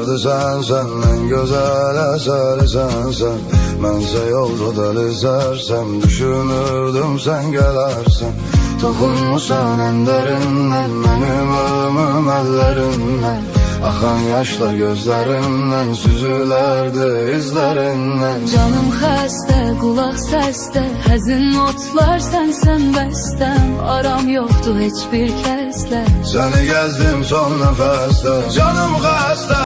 adı sensen, en güzel eseri sensen. Mənsə yolda deli sərsəm, düşünürdüm sen gelersen. Toxunmusan en derinden, benim ölümüm ellerinden. Axan yaşlar gözlərindən, süzülərdi izlərindən. Canım xəstə, qulaq səsdə, həzin notlar sənsən bəstəm. Aram yoxdur heç bir kəslə, Səni gəzdim son nəfəsdə, canım xəstə.